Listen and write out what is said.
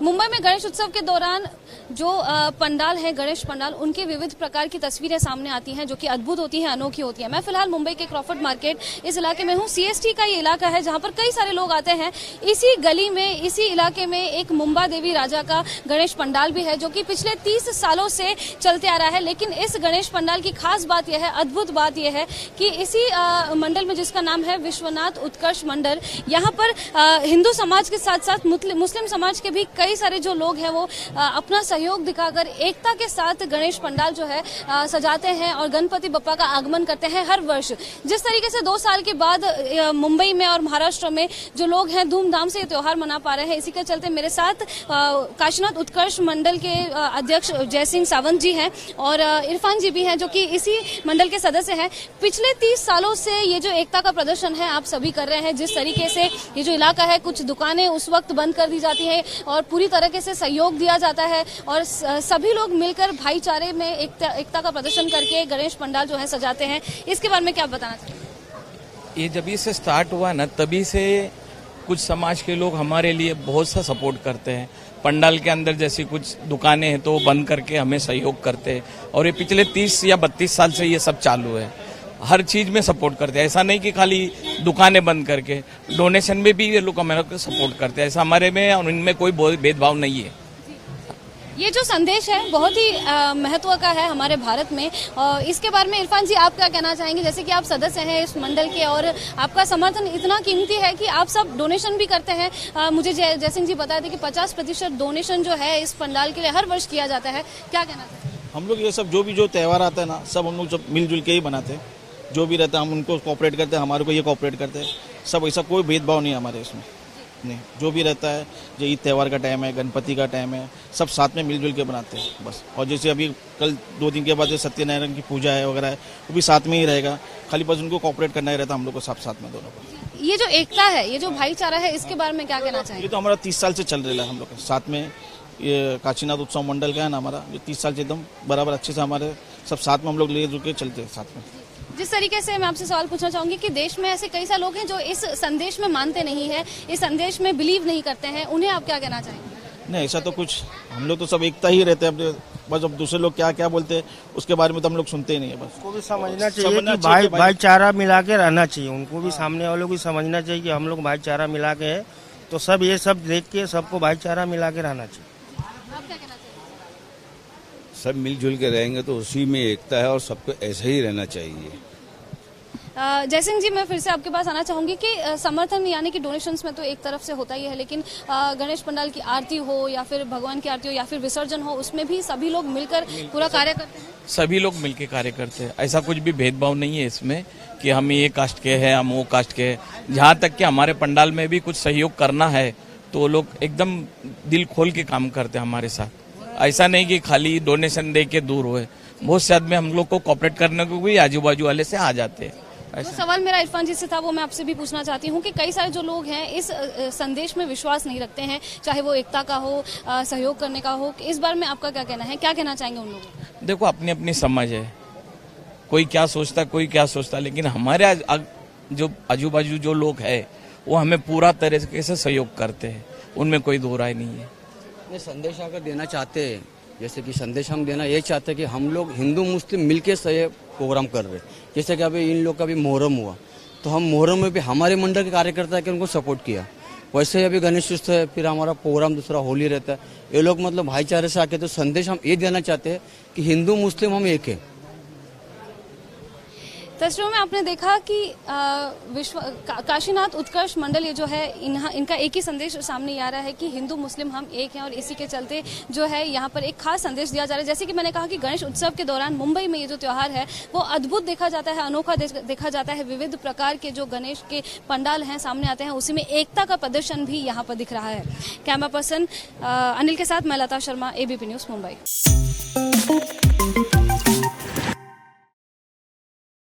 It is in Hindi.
मुंबई में गणेश उत्सव के दौरान जो पंडाल है, गणेश पंडाल, उनके विविध प्रकार की तस्वीरें सामने आती हैं जो कि अद्भुत होती हैं, अनोखी होती हैं। मैं फिलहाल मुंबई के क्रॉफर्ड मार्केट इस इलाके में हूँ। सीएसटी का ये इलाका है जहां पर कई सारे लोग आते हैं। इसी गली में, इसी इलाके में एक मुंबा देवी राजा का गणेश पंडाल भी है जो कि पिछले 30 सालों से चलते आ रहा है। लेकिन इस गणेश पंडाल की खास बात यह है, अद्भुत बात यह है कि इसी मंडल में, जिसका नाम है विश्वनाथ उत्कर्ष मंडल, यहाँ पर हिंदू समाज के साथ साथ मुस्लिम समाज के भी कई सारे जो लोग हैं वो अपना सहयोग दिखाकर एकता के साथ गणेश पंडाल जो है सजाते हैं और गणपति बप्पा का आगमन करते हैं हर वर्ष। जिस तरीके से 2 साल के बाद मुंबई में और महाराष्ट्र में जो लोग हैं धूमधाम से त्योहार मना पा रहे हैं, इसी के चलते मेरे साथ काशीनाथ उत्कर्ष मंडल के अध्यक्ष जय सिंह सावंत जी हैं और इरफान जी भी हैं जो कि इसी मंडल के सदस्य हैं। पिछले 30 सालों से ये जो एकता का प्रदर्शन है आप सभी कर रहे हैं। जिस तरीके से ये जो इलाका है, कुछ दुकानें उस वक्त बंद कर दी जाती है और पूरी तरीके से सहयोग दिया जाता है और सभी लोग मिलकर भाईचारे में एकता का प्रदर्शन करके गणेश पंडाल जो है सजाते हैं। इसके बारे में क्या बताना चाहिए? ये जब से स्टार्ट हुआ ना, तभी से कुछ समाज के लोग हमारे लिए बहुत सा सपोर्ट करते हैं। पंडाल के अंदर जैसी कुछ दुकानें हैं तो बंद करके हमें सहयोग करते हैं और ये पिछले 30 या 32 साल से ये सब चालू है। हर चीज में सपोर्ट करते हैं। ऐसा नहीं कि खाली दुकानें बंद करके, डोनेशन में भी ये लोग हमारे सपोर्ट करते हैं। ऐसा हमारे में और इनमें कोई भेदभाव नहीं है। ये जो संदेश है बहुत ही महत्व का है हमारे भारत में। इसके बारे में इरफान जी आप क्या कहना चाहेंगे? जैसे कि आप सदस्य हैं इस मंडल के और आपका समर्थन इतना कीमती है कि आप सब डोनेशन भी करते हैं। मुझे जय सिंह जी बताए थे कि 50% डोनेशन जो है इस पंडाल के लिए हर वर्ष किया जाता है। क्या कहना चाहेंगे? हम लोग ये सब जो त्यौहार आता है ना, सब हम लोग सब मिलजुल के ही बनाते हैं। जो भी रहता है हम उनको कोऑपरेट करते हैं, हमारे को ये कोऑपरेट करते हैं सब। ऐसा कोई भेदभाव नहीं है हमारे इसमें नहीं। जो भी रहता है, जो ईद त्यौहार का टाइम है, गणपति का टाइम है, सब साथ में मिलजुल के बनाते हैं बस। और जैसे अभी कल 2 दिन के बाद सत्यनारायण की पूजा है वगैरह है, वो भी साथ में ही रहेगा। खाली बस उनको कोऑपरेट करना ही रहता है हम लोग को, सब साथ में दोनों को। ये जो एकता है, ये जो भाईचारा है, इसके बारे में क्या कहना चाहेंगे? ये तो हमारा 30 साल से चल रहा है हम लोग साथ में। ये काशीनाथ उत्सव मंडल का है ना हमारा, जो 30 साल से एकदम बराबर अच्छे से हमारे सब साथ में हम लोग ले जुल के चलते हैं साथ में। जिस तरीके से मैं आपसे सवाल पूछना चाहूंगी कि देश में ऐसे कई सारे लोग हैं जो इस संदेश में मानते नहीं है, इस संदेश में बिलीव नहीं करते हैं, उन्हें आप क्या कहना चाहेंगे? नहीं, ऐसा तो कुछ, हम लोग तो सब एकता ही रहते हैं अपने। बस अब दूसरे लोग क्या क्या बोलते हैं उसके बारे में तो हम लोग सुनते ही नहीं है। बस उनको भी समझना चाहिए कि भाईचारा मिला के रहना चाहिए। उनको भी सामने वालों को समझना चाहिए कि हम लोग भाईचारा मिला के है, तो सब ये सब देख के सबको भाईचारा मिला के रहना चाहिए। आप क्या कहना चाहिए? सब मिलजुल के रहेंगे तो उसी में एकता है और सबको ऐसे ही रहना चाहिए। जय सिंह जी, मैं फिर से आपके पास आना चाहूंगी कि समर्थन यानी कि डोनेशंस में तो एक तरफ से होता ही है, लेकिन गणेश पंडाल की आरती हो या फिर भगवान की आरती हो या फिर विसर्जन हो, उसमें भी सभी लोग मिलकर पूरा कार्य करते हैं। सभी लोग मिलकर कार्य करते हैं। ऐसा कुछ भी भेदभाव नहीं है इसमें कि हम ये कास्ट के हैं, हम वो कास्ट के हैं। जहाँ तक कि हमारे पंडाल में भी कुछ सहयोग करना है तो लोग एकदम दिल खोल के काम करते हैं हमारे साथ। ऐसा नहीं कि खाली डोनेशन दे के दूर हुए। बहुत से आदमी हम लोग को कोऑपरेट करने को भी आजू बाजू वाले से आ जाते हैं। जो सवाल मेरा इरफान जी से था वो मैं आपसे भी पूछना चाहती हूँ कि कई सारे जो लोग हैं इस संदेश में विश्वास नहीं रखते हैं, चाहे वो एकता का हो, सहयोग करने का हो। इस बारे में आपका क्या कहना है? क्या कहना चाहेंगे उन लोगों को? देखो, अपनी अपनी समझ है, कोई क्या सोचता कोई क्या सोचता, लेकिन हमारे जो आजू बाजू जो लोग है वो हमें पूरा तरीके से सहयोग करते हैं, उनमें कोई दो राय नहीं है। ये संदेश अगर देना चाहते हैं, जैसे कि संदेश हम देना ये चाहते हैं कि हम लोग हिंदू मुस्लिम मिलके से प्रोग्राम कर रहे हैं। जैसे कि अभी इन लोग का भी मोहर्रम हुआ, तो हम मोहर्रम में भी हमारे मंडल के कार्यकर्ता है कि उनको सपोर्ट किया। वैसे ही अभी गणेश उत्सव है, फिर हमारा प्रोग्राम दूसरा होली रहता है। ये लोग मतलब भाईचारे से आके, तो संदेश हम ये देना चाहते हैं कि हिंदू मुस्लिम हम एक है। तस्वीरों में आपने देखा कि काशीनाथ उत्कर्ष मंडल ये जो है इनका एक ही संदेश सामने आ रहा है कि हिंदू मुस्लिम हम एक हैं और इसी के चलते जो है यहाँ पर एक खास संदेश दिया जा रहा है। जैसे कि मैंने कहा कि गणेश उत्सव के दौरान मुंबई में ये जो त्योहार है वो अद्भुत देखा जाता है, अनोखा देखा जाता है। विविध प्रकार के जो गणेश के पंडाल हैं सामने आते हैं, उसी में एकता का प्रदर्शन भी यहाँ पर दिख रहा है। कैमरा पर्सन अनिल के साथ मैं लता शर्मा, ABP न्यूज मुंबई।